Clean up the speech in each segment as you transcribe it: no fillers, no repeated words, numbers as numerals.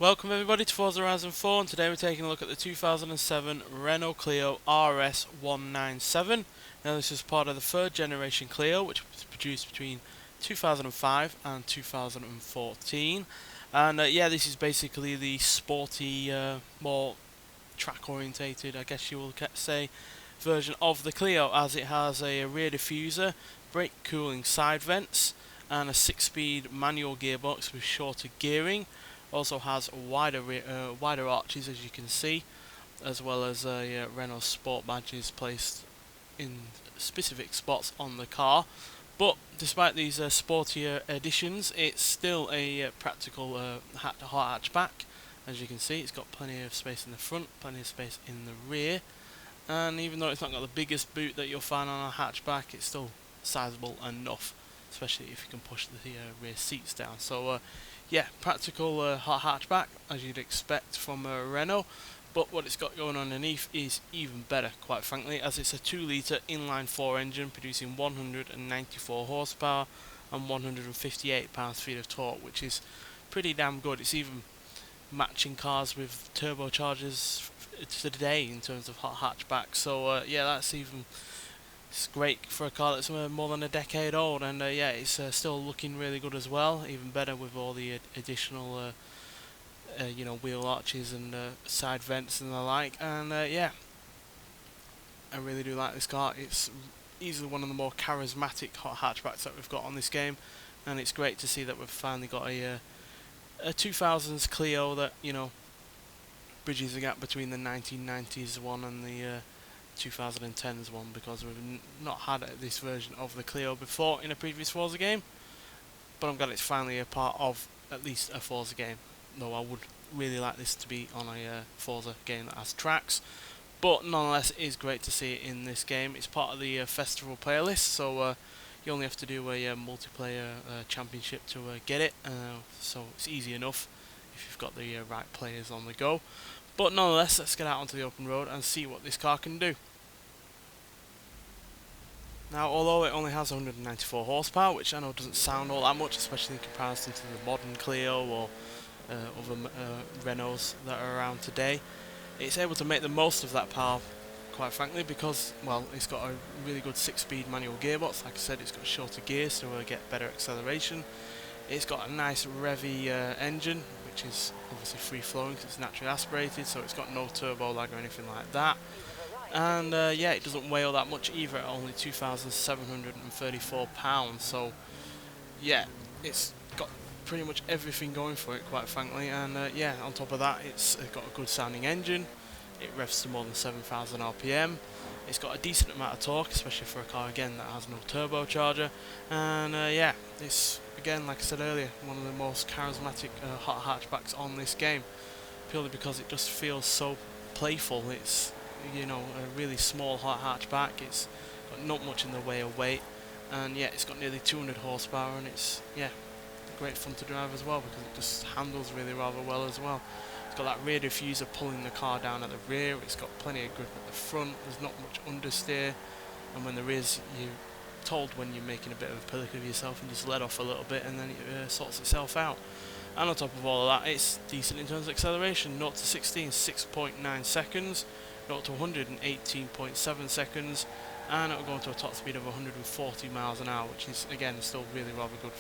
Welcome everybody to Forza Horizon 4, and today we're taking a look at the 2007 Renault Clio RS197. Now this is part of the third generation Clio, which was produced between 2005 and 2014. And yeah, this is basically the sporty, more track orientated, I guess you will say, version of the Clio, as it has a rear diffuser, brake cooling side vents, and a 6-speed manual gearbox with shorter gearing. Also has wider arches, as you can see, as well as Renault Sport badges placed in specific spots on the car. But despite these sportier additions, it's still a practical hot hatchback. As you can see, it's got plenty of space in the front, plenty of space in the rear, and even though it's not got the biggest boot that you'll find on a hatchback, it's still sizable enough, especially if you can push the rear seats down. So yeah, practical hot hatchback, as you'd expect from a Renault, but what it's got going on underneath is even better, quite frankly, as it's a 2-litre inline-4 engine producing 194 horsepower and 158 pounds-feet of torque, which is pretty damn good. It's even matching cars with turbochargers today in terms of hot hatchback. So yeah, it's great for a car that's more than a decade old, and yeah, it's still looking really good as well. Even better with all the additional, wheel arches and side vents and the like. And yeah, I really do like this car. It's easily one of the more charismatic hot hatchbacks that we've got on this game, and it's great to see that we've finally got a 2000s Clio that bridges the gap between the 1990s one and the 2010s one, because we've not had this version of the Clio before in a previous Forza game, but I'm glad it's finally a part of at least a Forza game, though I would really like this to be on a Forza game that has tracks. But nonetheless, it is great to see it in this game. It's part of the festival playlist, so you only have to do a multiplayer championship to get it, so it's easy enough if you've got the right players on the go. But nonetheless, let's get out onto the open road and see what this car can do. Now, although it only has 194 horsepower, which I know doesn't sound all that much, especially in comparison to the modern Clio or other Renaults that are around today, it's able to make the most of that power, quite frankly, because, well, it's got a really good 6-speed manual gearbox. Like I said, it's got shorter gears to get better acceleration. It's got a nice revvy engine, which is obviously free-flowing because it's naturally aspirated, so it's got no turbo lag or anything like that. And yeah, it doesn't weigh all that much either, at only 2,734 pounds. So yeah, it's got pretty much everything going for it, quite frankly. And yeah, on top of that, it's got a good sounding engine. It revs to more than 7,000 RPM. It's got a decent amount of torque, especially for a car again that has no turbocharger. And yeah, it's again, like I said earlier, one of the most charismatic hot hatchbacks on this game, purely because it just feels so playful. It's a really small hot hatchback. It's got not much in the way of weight, and yeah, it's got nearly 200 horsepower, and it's great fun to drive as well because it just handles really rather well as well. It's got that rear diffuser pulling the car down at the rear. It's got plenty of grip at the front. There's not much understeer, and when there is, you're told when you're making a bit of a pillock of yourself and just let off a little bit, and then it sorts itself out. And on top of all of that, it's decent in terms of acceleration. 0 to 16, 6.9 seconds. 0 to 100 in 18.7 seconds, and it'll go into a top speed of 140 miles an hour, which is again still really rather good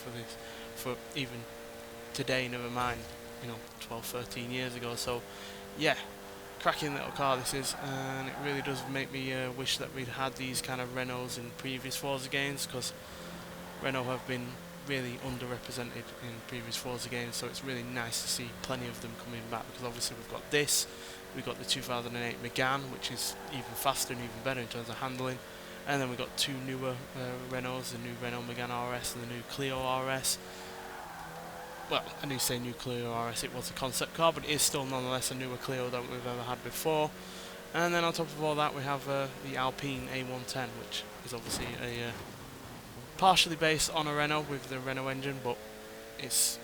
for even today, never mind 12, 13 years ago. So yeah, cracking little car this is, and it really does make me wish that we'd had these kind of Renaults in previous Forza games, because Renault have been really underrepresented in previous Forza games, so it's really nice to see plenty of them coming back, because obviously we've got this, we've got the 2008 Megane, which is even faster and even better in terms of handling, and then we've got two newer Renaults, the new Renault Megane RS and the new Clio RS. Well, I do say new Clio RS, it was a concept car, but it is still nonetheless a newer Clio than we've ever had before. And then on top of all that, we have the Alpine A110, which is obviously a partially based on a Renault with the Renault engine, but it's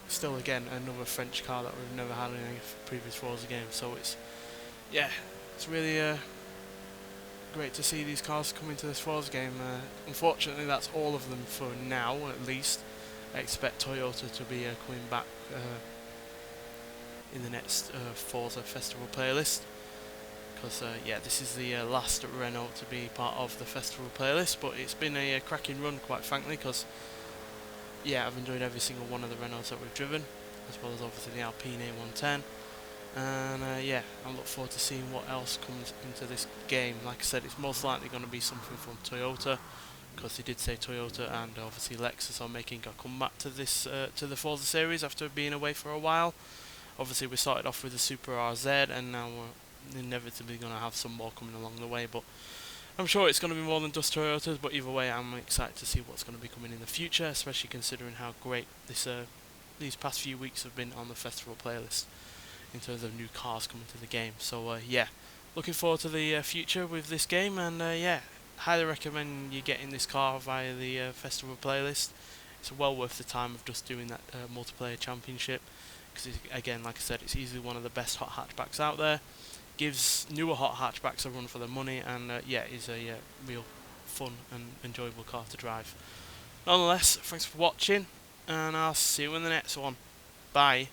still again another French car that we've never had in any previous Forza game. So it's really great to see these cars come into this Forza game. Unfortunately, that's all of them for now, at least. I expect Toyota to be coming back in the next Forza Festival playlist. Because yeah, this is the last Renault to be part of the festival playlist, but it's been a cracking run, quite frankly, because yeah, I've enjoyed every single one of the Renaults that we've driven, as well as obviously the Alpine A110, and yeah, I look forward to seeing what else comes into this game. Like I said, it's most likely going to be something from Toyota, because they did say Toyota and obviously Lexus are making a comeback to this to the Forza series after being away for a while. Obviously, we started off with the Super RZ, and now we're inevitably going to have some more coming along the way, but I'm sure it's going to be more than just Toyotas. But either way, I'm excited to see what's going to be coming in the future, especially considering how great these past few weeks have been on the festival playlist in terms of new cars coming to the game. So yeah, looking forward to the future with this game, and yeah, highly recommend you getting this car via the festival playlist. It's well worth the time of just doing that multiplayer championship, because again, like I said, it's easily one of the best hot hatchbacks out there. Gives newer hot hatchbacks a run for their money, and yeah, is a real fun and enjoyable car to drive. Nonetheless, thanks for watching, and I'll see you in the next one. Bye.